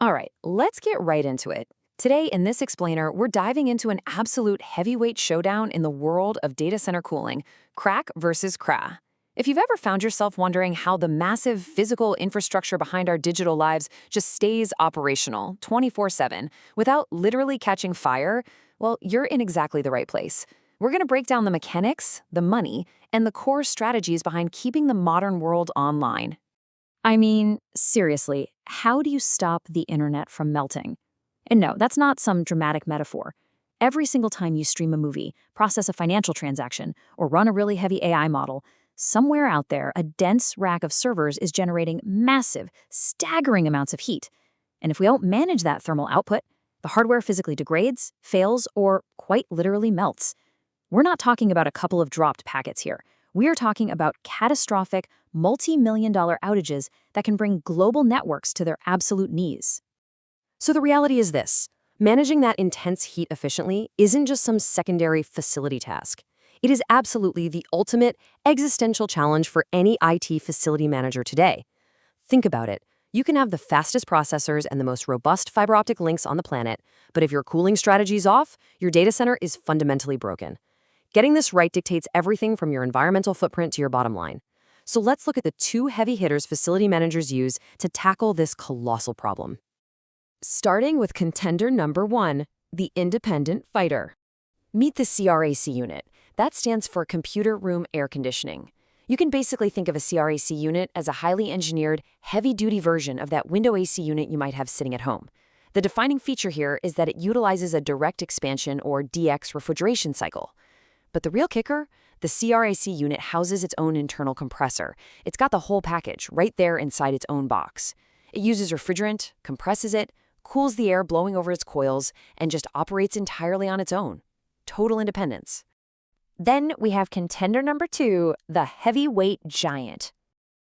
All right, let's get right into it. Today, in this explainer, we're diving into an absolute heavyweight showdown in the world of data center cooling, CRAC versus CRAH. If you've ever found yourself wondering how the massive physical infrastructure behind our digital lives just stays operational 24/7 without literally catching fire, well, you're in exactly the right place. We're going to break down the mechanics, the money, and the core strategies behind keeping the modern world online. I mean, seriously, how do you stop the internet from melting? And no, that's not some dramatic metaphor. Every single time you stream a movie, process a financial transaction, or run a really heavy AI model, somewhere out there, a dense rack of servers is generating massive, staggering amounts of heat. And if we don't manage that thermal output, the hardware physically degrades, fails, or quite literally melts. We're not talking about a couple of dropped packets here. We are talking about catastrophic, multi-million-dollar outages that can bring global networks to their absolute knees. So the reality is this: managing that intense heat efficiently isn't just some secondary facility task. It is absolutely the ultimate existential challenge for any IT facility manager today. Think about it. You can have the fastest processors and the most robust fiber optic links on the planet, but if your cooling strategy is off, your data center is fundamentally broken. Getting this right dictates everything from your environmental footprint to your bottom line. So let's look at the two heavy hitters facility managers use to tackle this colossal problem. Starting with contender number one, the independent fighter. Meet the CRAC unit. That stands for Computer Room Air Conditioning. You can basically think of a CRAC unit as a highly engineered, heavy-duty version of that window AC unit you might have sitting at home. The defining feature here is that it utilizes a direct expansion or DX refrigeration cycle. But the real kicker? The CRAC unit houses its own internal compressor. It's got the whole package right there inside its own box. It uses refrigerant, compresses it, cools the air blowing over its coils, and just operates entirely on its own. Total independence. Then we have contender number two, the heavyweight giant.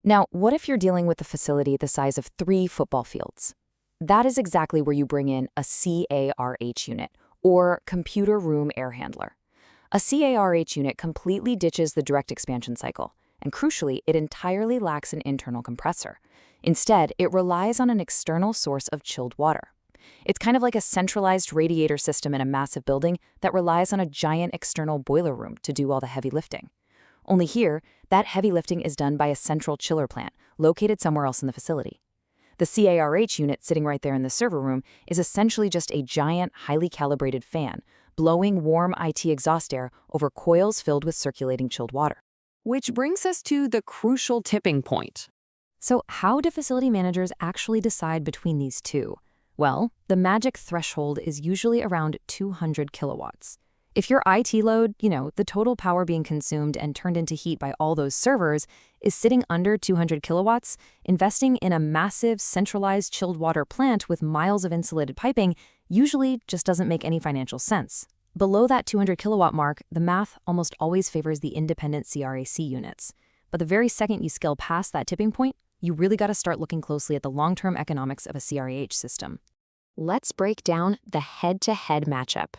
Now, what if you're dealing with a facility the size of 3 football fields? That is exactly where you bring in a CARH unit, or Computer Room Air Handler. A CARH unit completely ditches the direct expansion cycle, and crucially, it entirely lacks an internal compressor. Instead, it relies on an external source of chilled water. It's kind of like a centralized radiator system in a massive building that relies on a giant external boiler room to do all the heavy lifting. Only here, that heavy lifting is done by a central chiller plant located somewhere else in the facility. The CARH unit sitting right there in the server room is essentially just a giant, highly calibrated fan, blowing warm IT exhaust air over coils filled with circulating chilled water. Which brings us to the crucial tipping point. So how do facility managers actually decide between these two? Well, the magic threshold is usually around 200 kilowatts. If your IT load, the total power being consumed and turned into heat by all those servers, is sitting under 200 kilowatts, investing in a massive centralized chilled water plant with miles of insulated piping usually just doesn't make any financial sense. Below that 200 kilowatt mark, the math almost always favors the independent CRAC units. But the very second you scale past that tipping point, you really got to start looking closely at the long-term economics of a CRAH system. Let's break down the head-to-head matchup.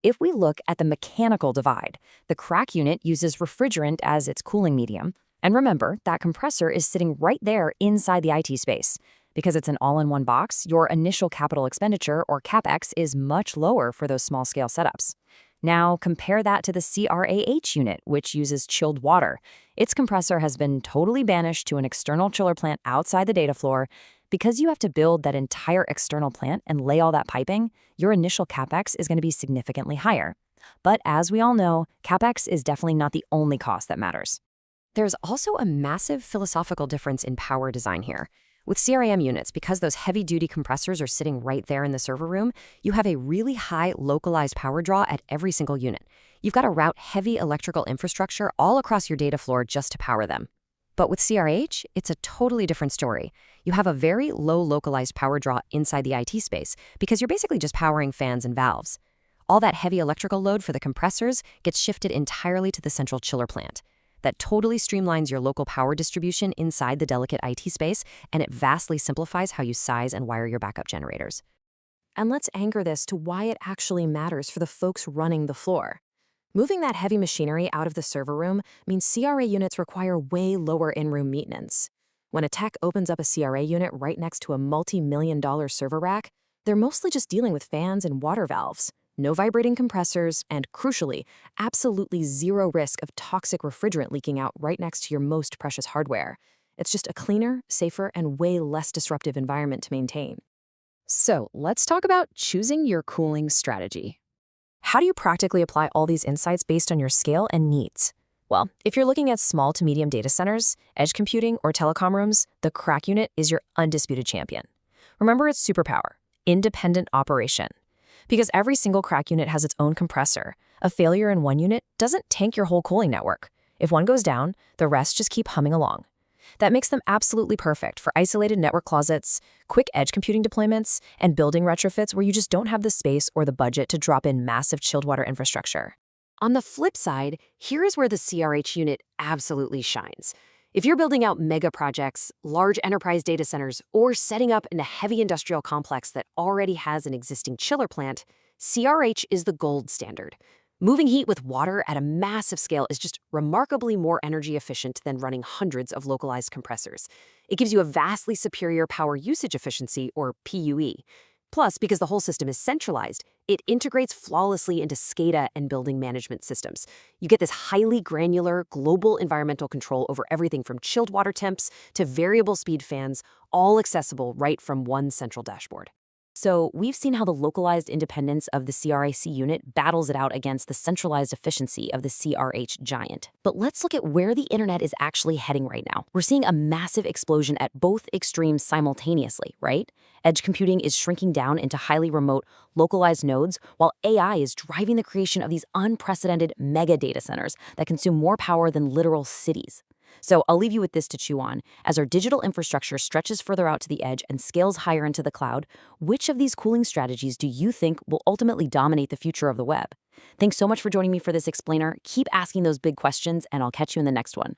If we look at the mechanical divide, the CRAC unit uses refrigerant as its cooling medium. And remember, that compressor is sitting right there inside the IT space. Because it's an all-in-one box, your initial capital expenditure, or CapEx, is much lower for those small-scale setups. Now, compare that to the CRAH unit, which uses chilled water. Its compressor has been totally banished to an external chiller plant outside the data floor. Because you have to build that entire external plant and lay all that piping, your initial CapEx is going to be significantly higher. But as we all know, CapEx is definitely not the only cost that matters. There's also a massive philosophical difference in power design here. With CRAM units, because those heavy-duty compressors are sitting right there in the server room, you have a really high localized power draw at every single unit. You've got to route heavy electrical infrastructure all across your data floor just to power them. But with CRH, it's a totally different story. You have a very low localized power draw inside the IT space because you're basically just powering fans and valves. All that heavy electrical load for the compressors gets shifted entirely to the central chiller plant. That totally streamlines your local power distribution inside the delicate IT space, and it vastly simplifies how you size and wire your backup generators. And let's anchor this to why it actually matters for the folks running the floor. Moving that heavy machinery out of the server room means CRA units require way lower in-room maintenance. When a tech opens up a CRA unit right next to a multi-million-dollar server rack, they're mostly just dealing with fans and water valves, no vibrating compressors, and crucially, absolutely zero risk of toxic refrigerant leaking out right next to your most precious hardware. It's just a cleaner, safer, and way less disruptive environment to maintain. So let's talk about choosing your cooling strategy. How do you practically apply all these insights based on your scale and needs? Well, if you're looking at small to medium data centers, edge computing, or telecom rooms, the CRAC unit is your undisputed champion. Remember its superpower, independent operation. Because every single CRAC unit has its own compressor, a failure in one unit doesn't tank your whole cooling network. If one goes down, the rest just keep humming along. That makes them absolutely perfect for isolated network closets, quick edge computing deployments, and building retrofits where you just don't have the space or the budget to drop in massive chilled water infrastructure. On the flip side, here is where the CRH unit absolutely shines. If you're building out mega projects, large enterprise data centers, or setting up in a heavy industrial complex that already has an existing chiller plant, CRH is the gold standard. Moving heat with water at a massive scale is just remarkably more energy efficient than running hundreds of localized compressors. It gives you a vastly superior power usage efficiency, or PUE. Plus, because the whole system is centralized, it integrates flawlessly into SCADA and building management systems. You get this highly granular, global environmental control over everything from chilled water temps to variable speed fans, all accessible right from one central dashboard. So we've seen how the localized independence of the CRAC unit battles it out against the centralized efficiency of the CRH giant. But let's look at where the internet is actually heading right now. We're seeing a massive explosion at both extremes simultaneously, right? Edge computing is shrinking down into highly remote, localized nodes, while AI is driving the creation of these unprecedented mega data centers that consume more power than literal cities. So I'll leave you with this to chew on. As our digital infrastructure stretches further out to the edge and scales higher into the cloud, which of these cooling strategies do you think will ultimately dominate the future of the web? Thanks so much for joining me for this explainer. Keep asking those big questions, and I'll catch you in the next one.